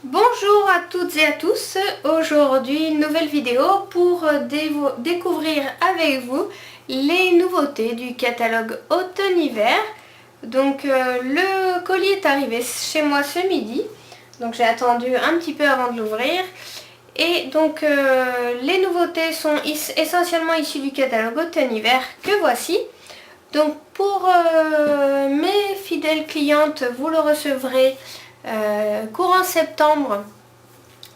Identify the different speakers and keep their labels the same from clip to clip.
Speaker 1: Bonjour à toutes et à tous, aujourd'hui une nouvelle vidéo pour découvrir avec vous les nouveautés du catalogue automne-hiver. Donc le colis est arrivé chez moi ce midi, donc j'ai attendu un petit peu avant de l'ouvrir. Et donc les nouveautés sont essentiellement issues du catalogue automne-hiver que voici. Donc pour mes fidèles clientes, vous le recevrez courant septembre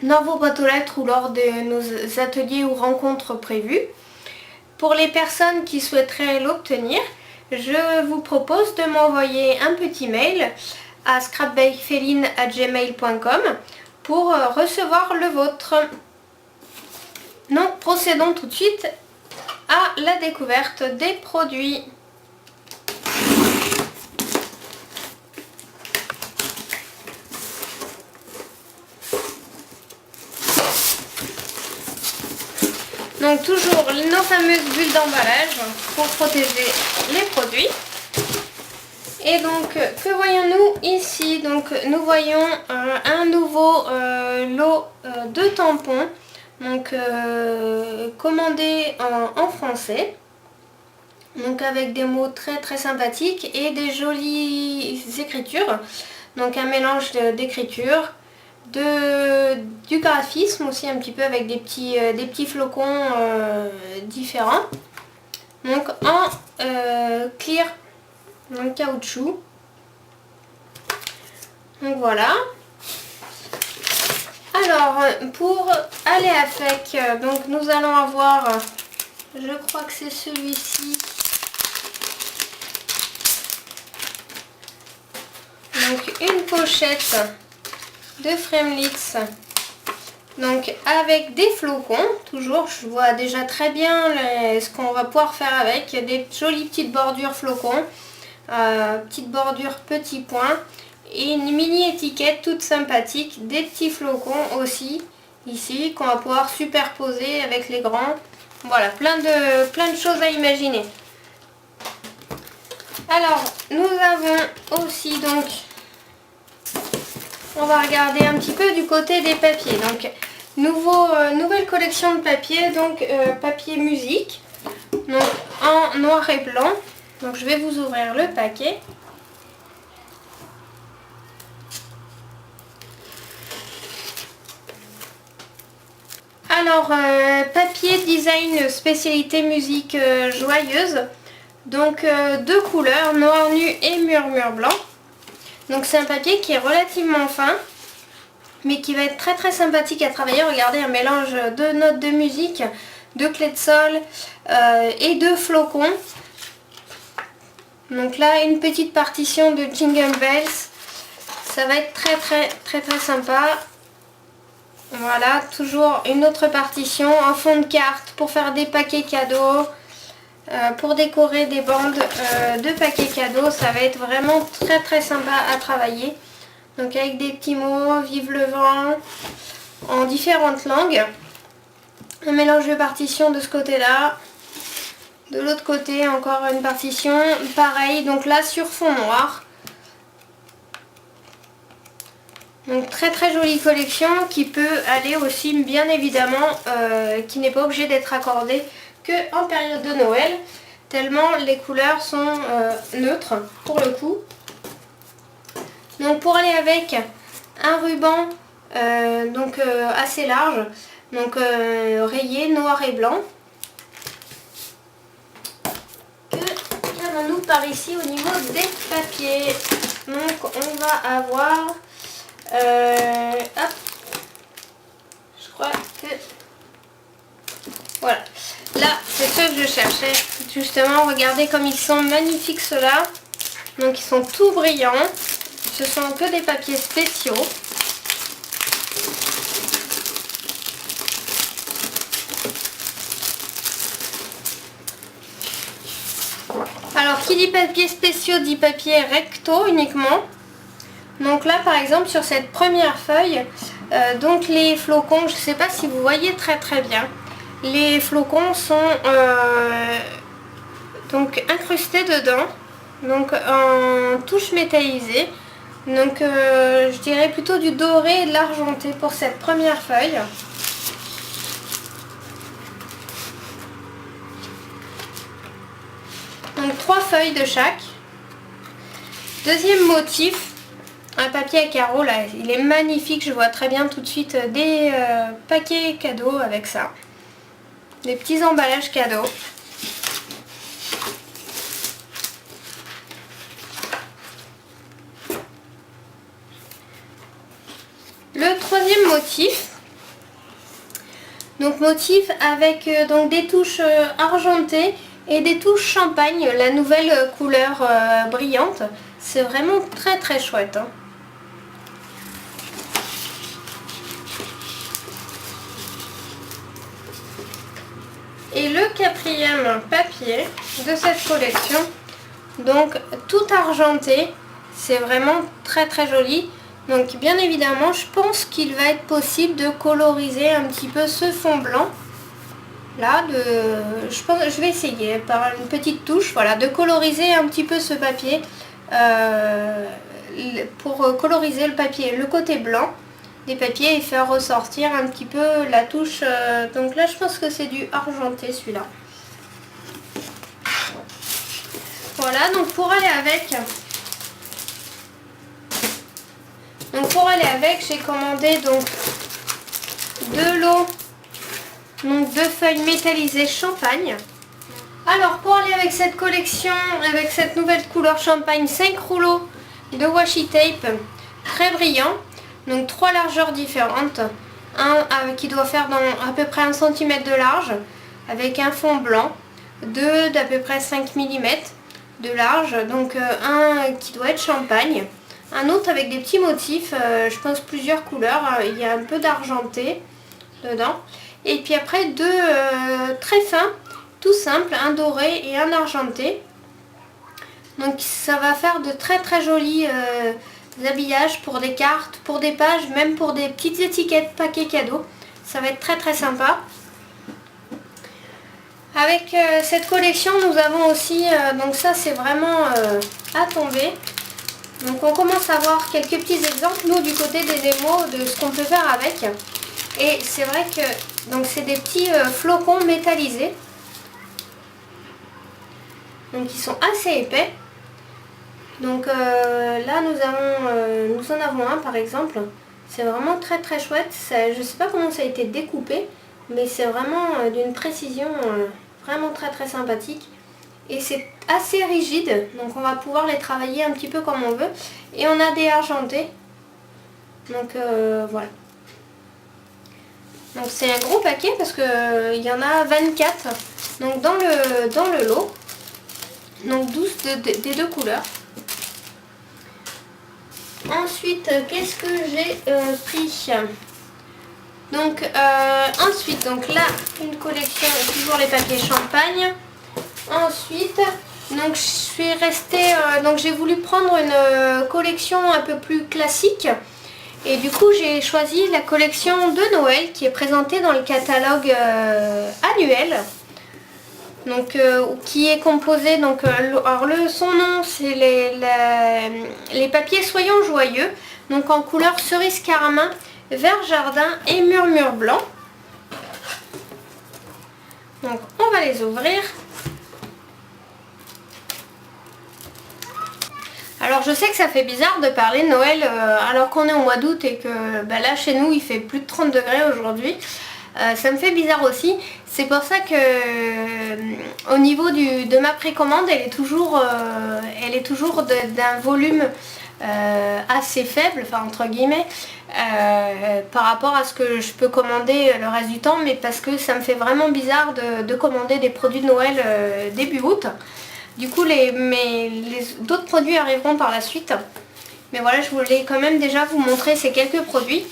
Speaker 1: dans vos boîtes aux lettres ou lors de nos ateliers ou rencontres prévues. Pour les personnes qui souhaiteraient l'obtenir, je vous propose de m'envoyer un petit mail à scrapbikefeline@gmail.com pour recevoir le vôtre. Donc procédons tout de suite à la découverte des produits. Donc toujours nos fameuses bulles d'emballage pour protéger les produits. Et donc que voyons-nous ici? Donc nous voyons un nouveau lot de tampons, donc commandé en français, donc avec des mots très sympathiques et des jolies écritures, donc un mélange d'écriture, du graphisme aussi un petit peu avec des petits flocons différents, donc en clear, en caoutchouc. Donc voilà. Alors pour aller avec, donc nous allons avoir, je crois que c'est celui-ci, donc une pochette de Framelits, donc avec des flocons. Toujours, je vois déjà très bien ce qu'on va pouvoir faire avec. Des jolies petites bordures flocons, petites bordures petits points et une mini étiquette toute sympathique, des petits flocons aussi ici qu'on va pouvoir superposer avec les grands. Voilà, plein de choses à imaginer. Alors nous avons aussi, donc on va regarder un petit peu du côté des papiers. Donc nouvelle collection de papier, donc papier musique, donc en noir et blanc. Donc je vais vous ouvrir le paquet. Alors papier design spécialité musique joyeuse, donc deux couleurs, noir nu et murmure blanc. Donc c'est un papier qui est relativement fin, mais qui va être très sympathique à travailler. Regardez, un mélange de notes de musique, de clés de sol et de flocons. Donc là, une petite partition de Jingle Bells. Ça va être très sympa. Voilà, toujours une autre partition en fond de carte pour faire des paquets cadeaux. Pour décorer des bandes de paquets cadeaux, ça va être vraiment très sympa à travailler. Donc avec des petits mots, vive le vent, en différentes langues. Un mélange de partitions de ce côté-là. De l'autre côté, encore une partition, pareil, donc là sur fond noir. Donc très jolie collection qui peut aller aussi bien évidemment, qui n'est pas obligé d'être accordée que en période de Noël, tellement les couleurs sont neutres pour le coup. Donc pour aller avec, un ruban donc assez large, donc rayé noir et blanc. Que avons-nous par ici au niveau des papiers? Donc on va avoir hop, je crois que voilà, là c'est ceux que je cherchais justement. Regardez comme ils sont magnifiques ceux-là, donc ils sont tout brillants. Ce sont que des papiers spéciaux. Alors qui dit papier spéciaux dit papier recto uniquement. Donc là par exemple sur cette première feuille, donc les flocons, je ne sais pas si vous voyez très bien, les flocons sont donc incrustés dedans, donc en touche métallisée. Donc je dirais plutôt du doré et de l'argenté pour cette première feuille. Donc 3 feuilles de chaque. Deuxième motif, un papier à carreaux, là, il est magnifique, je vois très bien tout de suite des paquets cadeaux avec ça. Des petits emballages cadeaux. Le troisième motif, donc motif avec donc des touches argentées et des touches champagne, la nouvelle couleur brillante. C'est vraiment très très chouette, hein. Et le quatrième papier de cette collection, donc tout argenté, c'est vraiment très très joli. Donc bien évidemment, je pense qu'il va être possible de coloriser un petit peu ce fond blanc. Là, je vais essayer par une petite touche, voilà, de coloriser un petit peu ce papier pour coloriser le papier, le côté blanc des papiers et faire ressortir un petit peu la touche. Donc là, je pense que c'est du argenté celui-là. Voilà, donc pour aller avec... j'ai commandé donc de l'eau, donc 2 feuilles métallisées champagne. Alors pour aller avec cette collection, avec cette nouvelle couleur champagne, 5 rouleaux de washi tape très brillant, donc 3 largeurs différentes, un qui doit faire dans à peu près 1 cm de large avec un fond blanc, 2 d'à peu près 5 mm de large, donc un qui doit être champagne. Un autre avec des petits motifs, je pense plusieurs couleurs, il y a un peu d'argenté dedans. Et puis après 2 très fins, tout simple, un doré et un argenté. Donc ça va faire de très très jolis habillages pour des cartes, pour des pages, même pour des petites étiquettes paquets cadeaux. Ça va être très très sympa. Avec cette collection, nous avons aussi, donc ça c'est vraiment à tomber. Donc on commence à voir quelques petits exemples, nous du côté des émaux, de ce qu'on peut faire avec. Et c'est vrai que donc c'est des petits flocons métallisés. Donc ils sont assez épais. Donc là nous en avons un par exemple. C'est vraiment très très chouette. Je ne sais pas comment ça a été découpé, mais c'est vraiment d'une précision vraiment très très sympathique. Et c'est assez rigide, donc on va pouvoir les travailler un petit peu comme on veut. Et on a des argentés. Donc voilà. Donc c'est un gros paquet parce que il y en a 24 donc dans le lot. Donc 12 des 2 couleurs. Ensuite, qu'est-ce que j'ai pris? Donc ensuite, donc là, une collection, toujours les papiers champagne. Ensuite, donc je suis restée, donc j'ai voulu prendre une collection un peu plus classique. Et du coup, j'ai choisi la collection de Noël qui est présentée dans le catalogue annuel. Donc qui est composé, donc alors son nom c'est les papiers Soyons Joyeux, donc en couleur cerise carmin, vert jardin et murmure blanc. Donc on va les ouvrir. Alors je sais que ça fait bizarre de parler de Noël alors qu'on est au mois d'août et que là chez nous il fait plus de 30 degrés aujourd'hui. Ça me fait bizarre aussi. C'est pour ça que au niveau de ma précommande, elle est toujours d'un volume assez faible, enfin entre guillemets, par rapport à ce que je peux commander le reste du temps, mais parce que ça me fait vraiment bizarre de commander des produits de Noël début août. Du coup les d'autres produits arriveront par la suite. Mais voilà, je voulais quand même déjà vous montrer ces quelques produits.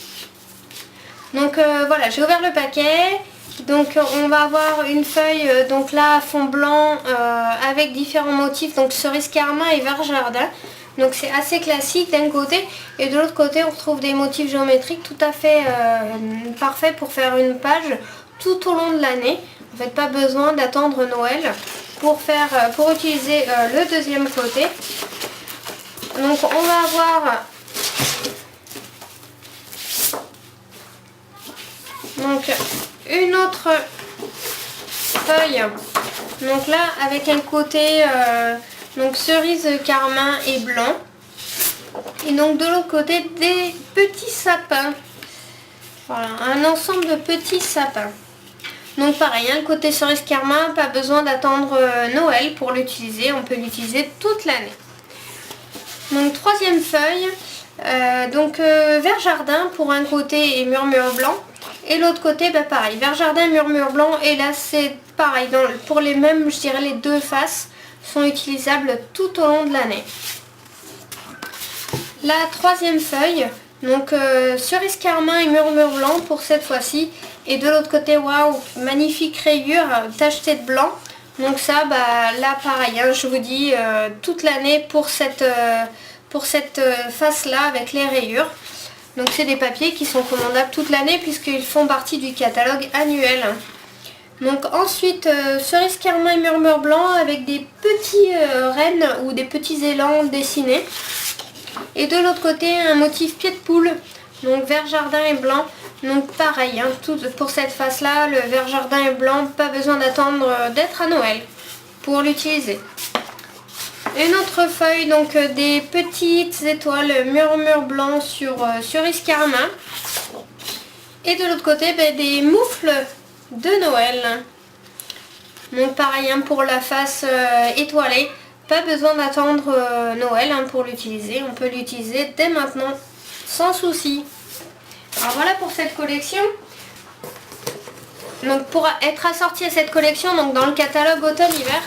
Speaker 1: Donc voilà, j'ai ouvert le paquet. Donc on va avoir une feuille, donc là fond blanc avec différents motifs, donc cerise carmin et vert jardin. Donc c'est assez classique d'un côté, et de l'autre côté on retrouve des motifs géométriques tout à fait parfaits pour faire une page tout au long de l'année. En fait, pas besoin d'attendre Noël pour utiliser le deuxième côté. Donc on va avoir Donc une autre feuille, donc là avec un côté donc cerise carmin et blanc, et donc de l'autre côté des petits sapins. Voilà, un ensemble de petits sapins. Donc pareil, le côté cerise carmin, pas besoin d'attendre Noël pour l'utiliser, on peut l'utiliser toute l'année. Donc troisième feuille, vert jardin pour un côté et murmure blanc, et l'autre côté pareil, vert jardin, murmure blanc, et là c'est pareil, pour les mêmes, je dirais les deux faces sont utilisables tout au long de l'année. La troisième feuille, donc cerise carmin et murmure blanc pour cette fois-ci, et de l'autre côté, waouh, magnifique rayure tachetée de blanc. Donc ça, là pareil, hein, je vous dis toute l'année pour cette face là avec les rayures. Donc c'est des papiers qui sont commandables toute l'année puisqu'ils font partie du catalogue annuel. Donc ensuite cerise carmin et murmure blanc avec des petits rennes ou des petits élans dessinés. Et de l'autre côté un motif pied de poule, donc vert jardin et blanc. Donc pareil, hein, tout pour cette face là, le vert jardin et blanc, pas besoin d'attendre d'être à Noël pour l'utiliser. Une autre feuille, donc des petites étoiles murmure blanc sur cerise carmin. Et de l'autre côté, des moufles de Noël. Donc pareil, hein, pour la face étoilée, pas besoin d'attendre Noël hein, pour l'utiliser. On peut l'utiliser dès maintenant, sans souci. Alors voilà pour cette collection. Donc pour être assorti à cette collection, donc dans le catalogue automne-hiver,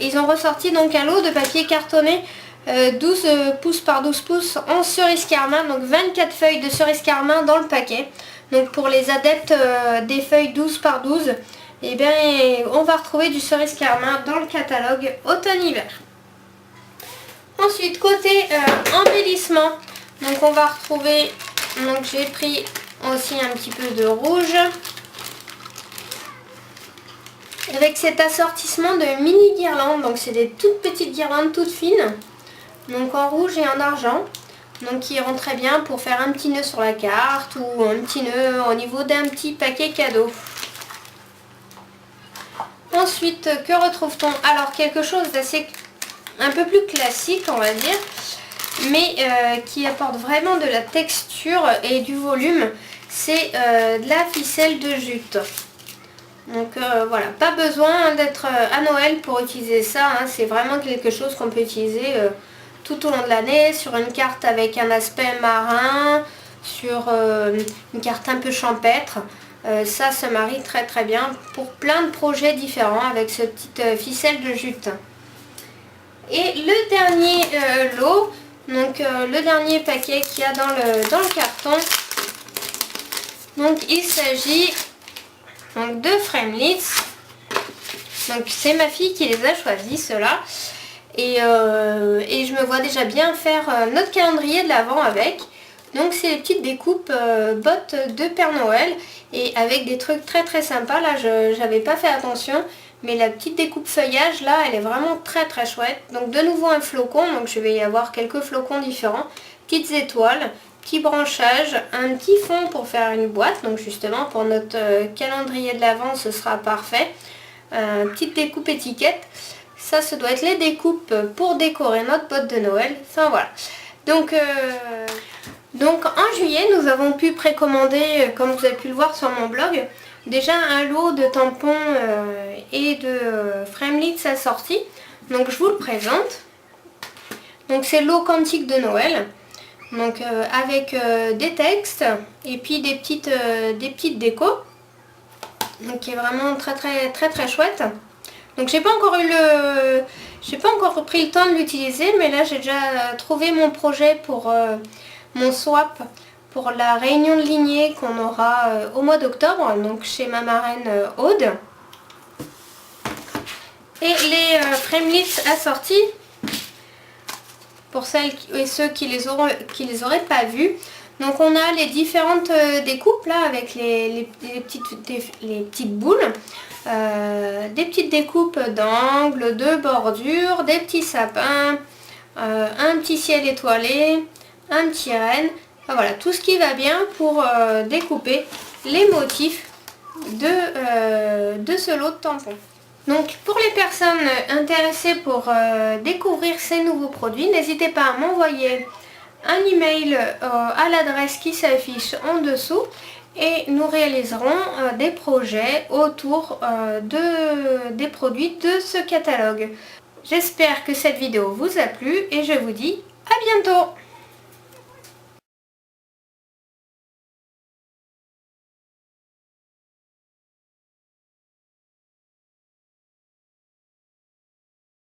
Speaker 1: ils ont ressorti donc un lot de papier cartonné 12 pouces par 12 pouces en cerise carmin, donc 24 feuilles de cerise carmin dans le paquet. Donc pour les adeptes des feuilles 12 par 12, eh bien on va retrouver du cerise carmin dans le catalogue automne-hiver. Ensuite côté embellissement, donc on va retrouver, donc j'ai pris aussi un petit peu de rouge avec cet assortissement de mini guirlandes. Donc c'est des toutes petites guirlandes toutes fines, donc en rouge et en argent, donc qui iront très bien pour faire un petit nœud sur la carte ou un petit nœud au niveau d'un petit paquet cadeau. Ensuite, que retrouve-t-on? Alors quelque chose d'assez un peu plus classique on va dire, mais qui apporte vraiment de la texture et du volume, c'est de la ficelle de jute. Donc voilà, pas besoin d'être à Noël pour utiliser ça, hein. C'est vraiment quelque chose qu'on peut utiliser tout au long de l'année, sur une carte avec un aspect marin, sur une carte un peu champêtre. Ça se marie très très bien pour plein de projets différents avec ce petite ficelle de jute. Et le dernier lot, donc le dernier paquet qu'il y a dans le carton, donc il s'agit donc de Framelits. Donc c'est ma fille qui les a choisis ceux-là, et je me vois déjà bien faire notre calendrier de l'Avent avec. Donc c'est les petites découpes bottes de Père Noël, et avec des trucs très très sympas. Là j'avais pas fait attention, mais la petite découpe feuillage là elle est vraiment très très chouette. Donc de nouveau un flocon, donc je vais y avoir quelques flocons différents, petites étoiles, petit branchage, un petit fond pour faire une boîte, donc justement pour notre calendrier de l'Avent ce sera parfait. Petite découpe étiquette, ça doit être les découpes pour décorer notre boîte de Noël. Enfin voilà, donc en juillet nous avons pu précommander, comme vous avez pu le voir sur mon blog, déjà un lot de tampons et de Framelits assortis. Donc je vous le présente. Donc c'est l'eau quantique de Noël, donc avec des textes et puis des petites décos, donc qui est vraiment très très très très chouette. Donc j'ai pas encore pris le temps de l'utiliser, mais là j'ai déjà trouvé mon projet pour mon swap pour la réunion de lignée qu'on aura au mois d'octobre, donc chez ma marraine Aude. Et les Framelits assortis, pour celles et ceux qui les auraient pas vus. Donc on a les différentes découpes là avec les petites boules, des petites découpes d'angles, de bordures, des petits sapins, un petit ciel étoilé, un petit renne. Enfin, voilà, tout ce qui va bien pour découper les motifs de ce lot de tampons. Donc pour les personnes intéressées pour découvrir ces nouveaux produits, n'hésitez pas à m'envoyer un email à l'adresse qui s'affiche en dessous et nous réaliserons des projets autour des produits de ce catalogue. J'espère que cette vidéo vous a plu et je vous dis à bientôt!